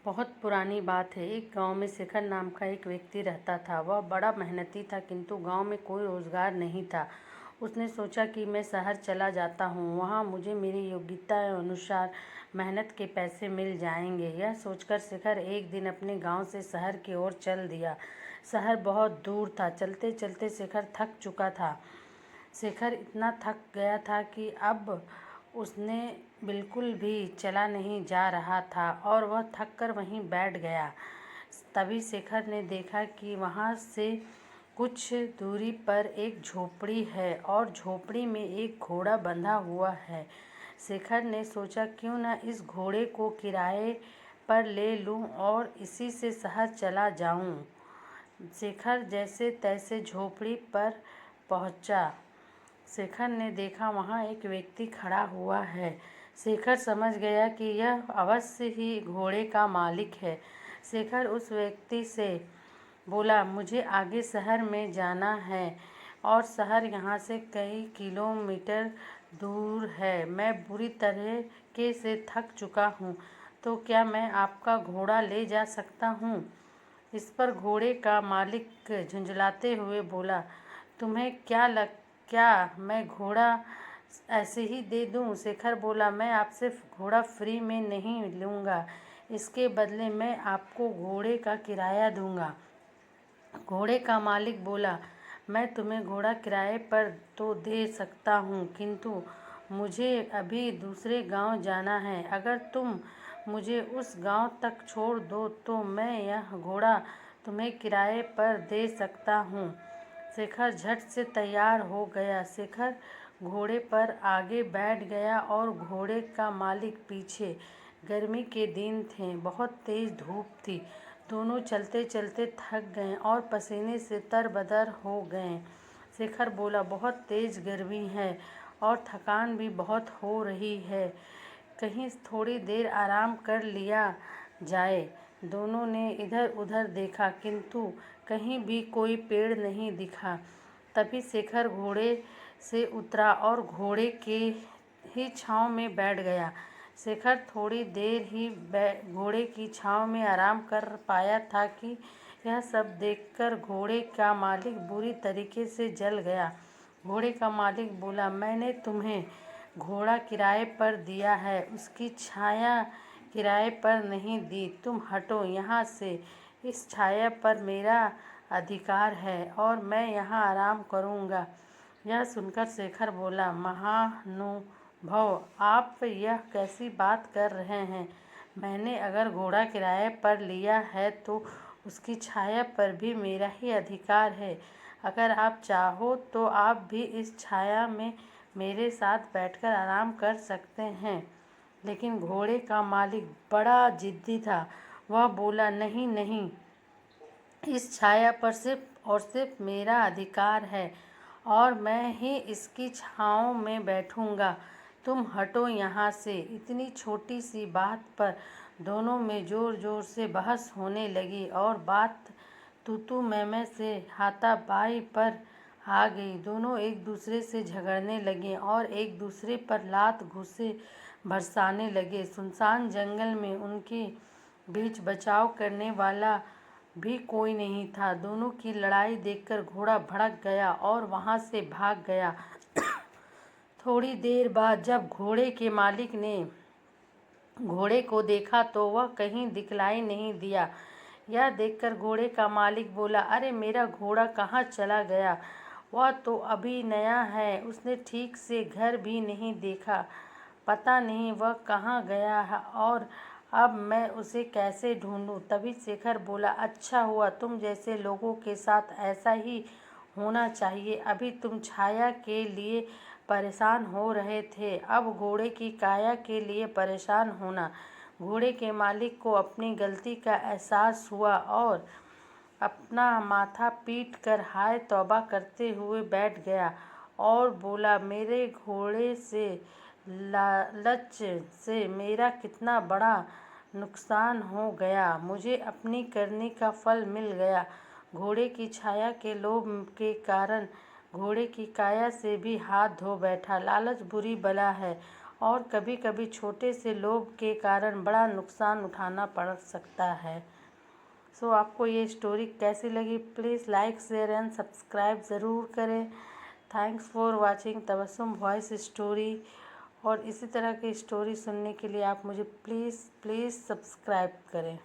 बहुत पुरानी बात है। एक गांव में शेखर नाम का एक व्यक्ति रहता था। वह बड़ा मेहनती था, किंतु गांव में कोई रोजगार नहीं था। उसने सोचा कि मैं शहर चला जाता हूँ, वहाँ मुझे मेरी योग्यता अनुसार मेहनत के पैसे मिल जाएंगे। यह सोचकर शेखर एक दिन अपने गांव से शहर की ओर चल दिया। शहर बहुत दूर था। चलते चलते शेखर थक चुका था। शेखर इतना थक गया था कि अब उसने बिल्कुल भी चला नहीं जा रहा था और वह थक कर वहीं बैठ गया। तभी शेखर ने देखा कि वहाँ से कुछ दूरी पर एक झोपड़ी है और झोपड़ी में एक घोड़ा बंधा हुआ है। शेखर ने सोचा, क्यों न इस घोड़े को किराए पर ले लूं और इसी से शहर चला जाऊं। शेखर जैसे तैसे झोपड़ी पर पहुंचा। शेखर ने देखा वहाँ एक व्यक्ति खड़ा हुआ है। शेखर समझ गया कि यह अवश्य ही घोड़े का मालिक है। शेखर उस व्यक्ति से बोला, मुझे आगे शहर में जाना है और शहर यहाँ से कई किलोमीटर दूर है। मैं बुरी तरीके से थक चुका हूँ, तो क्या मैं आपका घोड़ा ले जा सकता हूँ? इस पर घोड़े का मालिक झुंझलाते हुए बोला, तुम्हें क्या मैं घोड़ा ऐसे ही दे दूं? शेखर बोला, मैं आपसे घोड़ा फ्री में नहीं लूँगा, इसके बदले मैं आपको घोड़े का किराया दूंगा। घोड़े का मालिक बोला, मैं तुम्हें घोड़ा किराए पर तो दे सकता हूँ, किंतु मुझे अभी दूसरे गांव जाना है। अगर तुम मुझे उस गांव तक छोड़ दो तो मैं यह घोड़ा तुम्हें किराए पर दे सकता हूँ। शेखर झट से तैयार हो गया। शेखर घोड़े पर आगे बैठ गया और घोड़े का मालिक पीछे। गर्मी के दिन थे, बहुत तेज धूप थी। दोनों चलते चलते थक गए और पसीने से तरबतर हो गए। शेखर बोला, बहुत तेज गर्मी है और थकान भी बहुत हो रही है, कहीं थोड़ी देर आराम कर लिया जाए। दोनों ने इधर उधर देखा, किंतु कहीं भी कोई पेड़ नहीं दिखा। तभी शेखर घोड़े से उतरा और घोड़े के ही छांव में बैठ गया। शेखर थोड़ी देर ही घोड़े की छांव में आराम कर पाया था कि यह सब देखकर घोड़े का मालिक बुरी तरीके से जल गया। घोड़े का मालिक बोला, मैंने तुम्हें घोड़ा किराए पर दिया है, उसकी छाया किराए पर नहीं दी। तुम हटो यहाँ से। इस छाया पर मेरा अधिकार है और मैं यहाँ आराम करूँगा। यह सुनकर शेखर बोला, महानुभाव, आप यह कैसी बात कर रहे हैं? मैंने अगर घोड़ा किराए पर लिया है तो उसकी छाया पर भी मेरा ही अधिकार है। अगर आप चाहो तो आप भी इस छाया में मेरे साथ बैठकर आराम कर सकते हैं। लेकिन घोड़े का मालिक बड़ा जिद्दी था। वह बोला, नहीं नहीं, इस छाया पर सिर्फ और सिर्फ मेरा अधिकार है और मैं ही इसकी छाँव में बैठूंगा। तुम हटो यहाँ से। इतनी छोटी सी बात पर दोनों में जोर जोर से बहस होने लगी और बात तू मैं से हाथापाई पर आ गई। दोनों एक दूसरे से झगड़ने लगे और एक दूसरे पर लात घुसे बरसाने लगे। सुनसान जंगल में उनके बीच बचाव करने वाला भी कोई नहीं था। दोनों की लड़ाई देखकर घोड़ा भड़क गया और वहां से भाग गया। थोड़ी देर बाद जब घोड़े के मालिक ने घोड़े को देखा तो वह कहीं दिखलाई नहीं दिया। यह देखकर घोड़े का मालिक बोला, अरे मेरा घोड़ा कहाँ चला गया? वह तो अभी नया है, उसने ठीक से घर भी नहीं देखा। पता नहीं वह कहाँ गया है और अब मैं उसे कैसे ढूंढूं? तभी शेखर बोला, अच्छा हुआ, तुम जैसे लोगों के साथ ऐसा ही होना चाहिए। अभी तुम छाया के लिए परेशान हो रहे थे, अब घोड़े की काया के लिए परेशान होना। घोड़े के मालिक को अपनी गलती का एहसास हुआ और अपना माथा पीट कर हाय तौबा करते हुए बैठ गया और बोला, मेरे घोड़े से लालच से मेरा कितना बड़ा नुकसान हो गया। मुझे अपनी करनी का फल मिल गया। घोड़े की छाया के लोभ के कारण घोड़े की काया से भी हाथ धो बैठा। लालच बुरी बला है और कभी कभी छोटे से लोभ के कारण बड़ा नुकसान उठाना पड़ सकता है। सो आपको ये स्टोरी कैसी लगी, please like share and subscribe ज़रूर करें। Thanks for watching Tabassum voice story. और इसी तरह की स्टोरी सुनने के लिए आप मुझे प्लीज़ सब्सक्राइब करें।